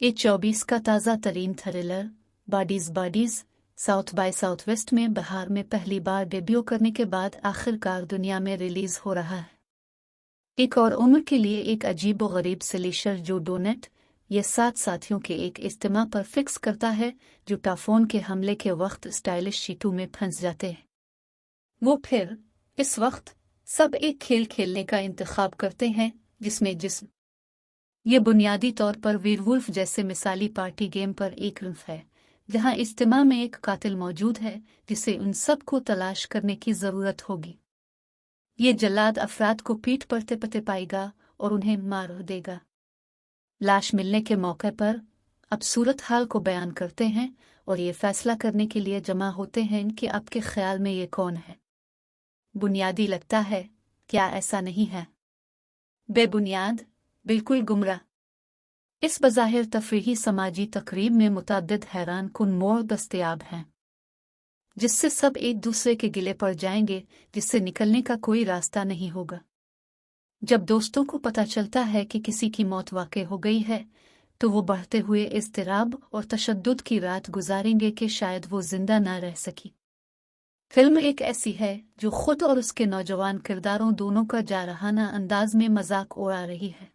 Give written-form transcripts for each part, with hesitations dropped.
A24 का ताज़ा तरीन thriller Bodies South by Southwest में बिहार में पहली बार डेब्यू करने के बाद आखिरकार दुनिया में रिलीज हो रहा है। एक और उम्र के लिए एक अजीब व गरीब स्लेशर जो डोनेट ये 7 साथियों के एक इज्तिमा पर फिक्स करता है जो टाफोन के हमले के वक्त स्टाइलिश शीटू में फंस जाते हैं। वो फिर इस वक्त सब एक खेल खेलने का इंतखाब करते हैं जिसमें जिस्म ये बुनियादी तौर पर वीरवुल्फ जैसे मिसाली पार्टी गेम पर एक रंफ है जहां इज्तिमा में एक कातिल मौजूद है जिसे उन सब को तलाश करने की जरूरत होगी। ये जल्लाद अफराद को पीठ पर तिपते पाएगा और उन्हें मार देगा। लाश मिलने के मौके पर अब सूरत हाल को बयान करते हैं और ये फैसला करने के लिए जमा होते हैं कि आपके ख्याल में ये कौन है। बुनियादी लगता है, क्या ऐसा नहीं है? बेबुनियाद, बिल्कुल गुमराह। इस बज़ाहिर तफरीही समाजी तकरीब में मुतअद्दिद हैरान कुन मोड़ दस्तयाब हैं जिससे सब एक दूसरे के गिले पड़ जाएंगे, जिससे निकलने का कोई रास्ता नहीं होगा। जब दोस्तों को पता चलता है कि किसी की मौत वाक़ई हो गई है तो वो बढ़ते हुए इज़्तिराब और तशद्दुद की रात गुजारेंगे कि शायद वो जिंदा ना रह सकी। फिल्म एक ऐसी है जो खुद और उसके नौजवान किरदारों दोनों का जारहाना अंदाज में मजाक उड़ा रही है।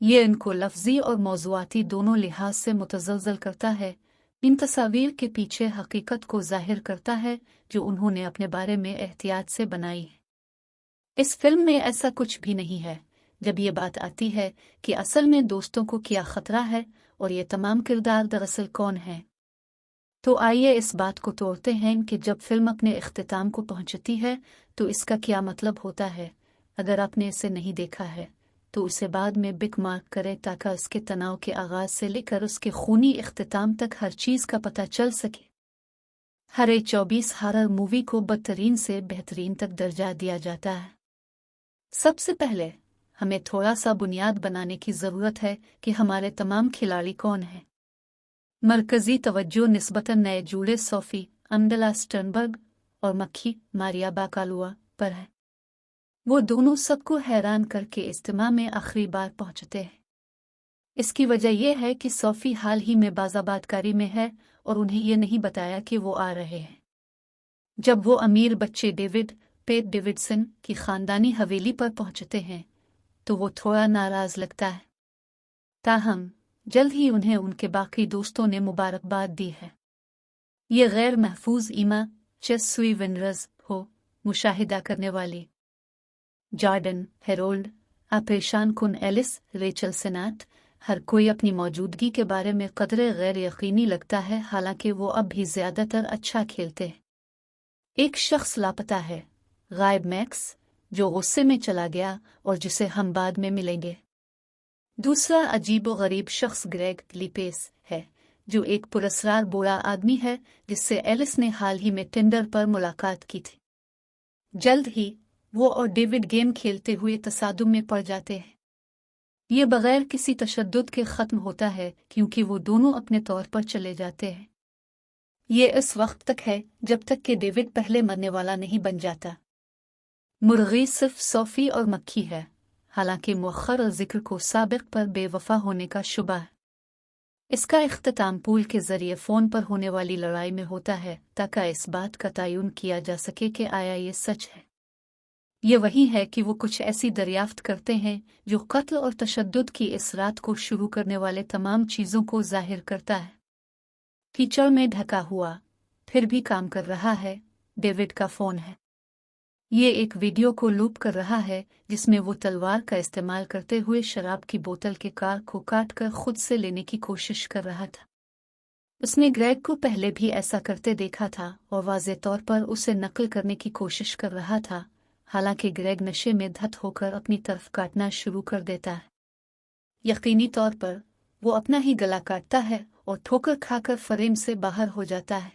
ये इनको लफ्जी और मौज़ूआती दोनों लिहाज से मुतज़लज़ल करता है। इन तस्वीर के पीछे हकीकत को ज़ाहिर करता है जो उन्होंने अपने बारे में एहतियात से बनाई है। इस फिल्म में ऐसा कुछ भी नहीं है जब ये बात आती है कि असल में दोस्तों को क्या खतरा है और ये तमाम किरदार दरअसल कौन हैं। तो आइए इस बात को तोड़ते हैं कि जब फिल्म अपने इख्तिताम को पहुंचती है तो इसका क्या मतलब होता है। अगर आपने इसे नहीं देखा है तो उसे बाद में बिक मार्क करें ताकि उसके तनाव के आगाज से लेकर उसके खूनी इख्तिताम तक हर चीज़ का पता चल सके। हर A24 हॉरर मूवी को बदतरीन से बेहतरीन तक दर्जा दिया जाता है। सबसे पहले हमें थोड़ा सा बुनियाद बनाने की ज़रूरत है कि हमारे तमाम खिलाड़ी कौन हैं। मरकज़ी तवज्जो निस्बतन नए जूड़े सोफी अम्दला स्टर्नबर्ग और मक्खी मारिया बाकालुआ पर है। वो दोनों सबको हैरान करके इज्तिमा में आखिरी बार पहुंचते हैं। इसकी वजह यह है कि सोफी हाल ही में बाज़ाबादकारी में है और उन्हें यह नहीं बताया कि वो आ रहे हैं। जब वो अमीर बच्चे पेट डेविडसन की खानदानी हवेली पर पहुंचते हैं तो वो थोड़ा नाराज लगता है। ताहम जल्द ही उन्हें उनके बाकी दोस्तों ने मुबारकबाद दी है। ये गैर महफूज ईमा चेस सुई विनरस हो मुशाहिदा करने वाली जॉर्डन हेरोल्ड परेशान कुन एलिस रेचल सेनाट हर कोई अपनी मौजूदगी के बारे में कदरे गैर यकीनी लगता है, हालांकि वो अब भी ज्यादातर अच्छा खेलते हैं। एक शख्स लापता है, गायब मैक्स, जो गुस्से में चला गया और जिसे हम बाद में मिलेंगे। दूसरा अजीबो गरीब शख्स ग्रेग लिपेस है जो एक पुरस्कार बूढ़ा आदमी है जिससे एलिस ने हाल ही में टिंडर पर मुलाकात की थी। जल्द ही वो और डेविड गेम खेलते हुए तसादुम में पड़ जाते हैं। ये बगैर किसी तशद्दुद के ख़त्म होता है क्योंकि वो दोनों अपने तौर पर चले जाते हैं। ये इस वक्त तक है जब तक कि डेविड पहले मरने वाला नहीं बन जाता। मुर्गी सिर्फ सोफी और मक्खी है, हालांकि मुअख्खर ज़िक्र को साबिक़ पर बेवफा होने का शुबा है। इसका इख्तिताम पूल के ज़रिए फ़ोन पर होने वाली लड़ाई में होता है ताकि इस बात का तयन किया जा सके कि आया ये सच है। ये वही है कि वो कुछ ऐसी दरियाफ्त करते हैं जो कत्ल और तशद्दुद की इस रात को शुरू करने वाले तमाम चीज़ों को ज़ाहिर करता है। कीचड़ में ढका हुआ फिर भी काम कर रहा है डेविड का फ़ोन है। ये एक वीडियो को लूप कर रहा है जिसमें वो तलवार का इस्तेमाल करते हुए शराब की बोतल के कार को काटकर खुद से लेने की कोशिश कर रहा था। उसने ग्रेग को पहले भी ऐसा करते देखा था और वाज़े तौर पर उसे नकल करने की कोशिश कर रहा था, हालांकि ग्रेग नशे में धत होकर अपनी तरफ काटना शुरू कर देता है। यकीनी तौर पर वो अपना ही गला काटता है और ठोकर खाकर फ्रेम से बाहर हो जाता है।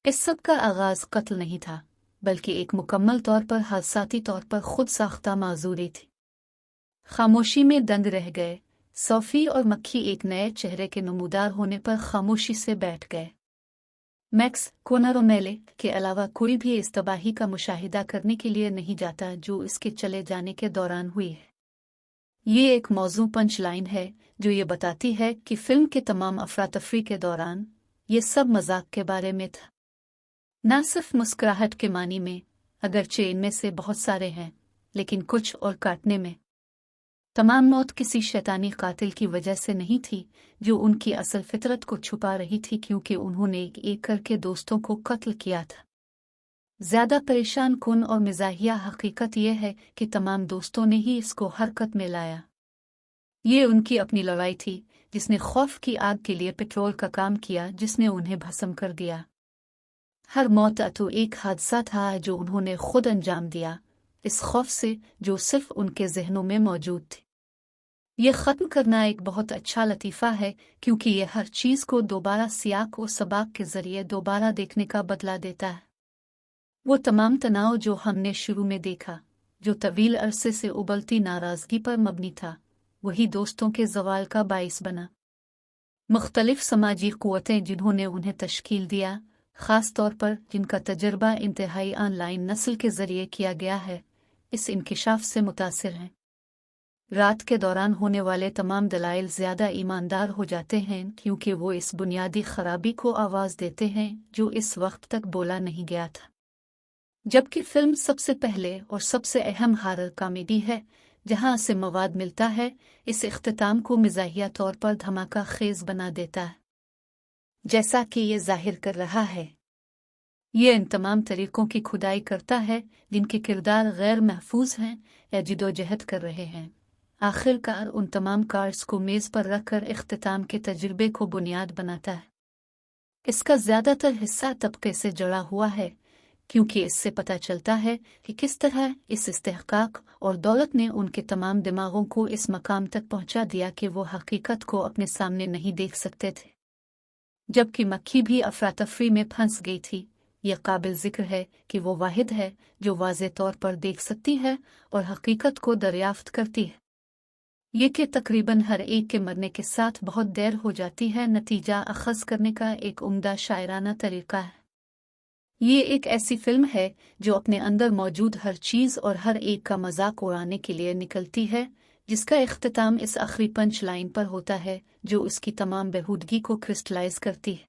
इस सब का आगाज कत्ल नहीं था बल्कि एक मुकम्मल तौर पर हादसाती तौर पर खुद साख्ता माजूरी थी। खामोशी में दंग रह गए सोफी और मक्खी एक नए चेहरे के नमूदार होने पर खामोशी से बैठ गए। मैक्स कोनारोमेले के अलावा कोई भी इस तबाही का मुशाहिदा करने के लिए नहीं जाता जो इसके चले जाने के दौरान हुई है। ये एक मौजू पंच लाइन है जो ये बताती है कि फिल्म के तमाम अफरा तफरी के दौरान ये सब मजाक के बारे में था, ना सिर्फ मुस्कुराहट के मानी में, अगरचे इनमें से बहुत सारे हैं, लेकिन कुछ और काटने में। तमाम मौत किसी शैतानी कातिल की वजह से नहीं थी जो उनकी असल फितरत को छुपा रही थी, क्योंकि उन्होंने एक एक करके दोस्तों को कत्ल किया था। ज्यादा परेशान कुन और मिजाहिया हकीकत यह है कि तमाम दोस्तों ने ही इसको हरकत में लाया। ये उनकी अपनी लड़ाई थी जिसने खौफ की आग के लिए पेट्रोल का काम किया, जिसने उन्हें भस्म कर दिया। हर मौत तो एक हादसा था जो उन्होंने खुद अंजाम दिया, इस खौफ से जो सिर्फ उनके जहनों में मौजूद थे। ये ख़त्म करना एक बहुत अच्छा लतीफ़ा है, क्योंकि ये हर चीज़ को दोबारा सियाक और सबाक के ज़रिए दोबारा देखने का बदला देता है। वो तमाम तनाव जो हमने शुरू में देखा, जो तवील अरसे से उबलती नाराज़गी पर मबनी था, वही दोस्तों के ज़वाल का बाइस बना। मुख्तलिफ समाजी क़ुव्वतें जिन्होंने उन्हें तश्कील दिया, ख़ास तौर पर जिनका तजर्बा इंतहाई ऑनलाइन नस्ल के ज़रिए किया गया है, इस इंकिशाफ से मुतासिर हैं। रात के दौरान होने वाले तमाम दलाइल ज़्यादा ईमानदार हो जाते हैं, क्योंकि वो इस बुनियादी खराबी को आवाज़ देते हैं जो इस वक्त तक बोला नहीं गया था। जबकि फिल्म सबसे पहले और सबसे अहम हॉरर कॉमेडी है जहां से मवाद मिलता है, इस इख्तिताम को मिजाहिया तौर पर धमाका खेज बना देता है, जैसा कि ये जाहिर कर रहा है। ये इन तमाम तरीकों की खुदाई करता है जिनके किरदार गैर महफूज हैं या जिदोजहद कर रहे हैं। आखिरकार उन तमाम कार्ड्स को मेज़ पर रखकर इख्तिताम के तजुर्बे को बुनियाद बनाता है। इसका ज़्यादातर हिस्सा तबके से जुड़ा हुआ है, क्योंकि इससे पता चलता है कि किस तरह इस इस्तेहकाक और दौलत ने उनके तमाम दिमागों को इस मकाम तक पहुंचा दिया कि वो हकीकत को अपने सामने नहीं देख सकते थे। जबकि मक्खी भी अफरा-तफरी में फंस गई थी, यह काबिल जिक्र है कि वो वाहिद है जो वाज़े तौर पर देख सकती है और हकीकत को दरियाफ्त करती है। ये कि तकरीबन हर एक के मरने के साथ बहुत देर हो जाती है, नतीजा अखज़ करने का एक उम्दा शायराना तरीका है। ये एक ऐसी फिल्म है जो अपने अंदर मौजूद हर चीज़ और हर एक का मजाक उड़ाने के लिए निकलती है, जिसका इख्तिताम इस आखिरी पंच लाइन पर होता है जो उसकी तमाम बेहूदगी को क्रिस्टलाइज करती है।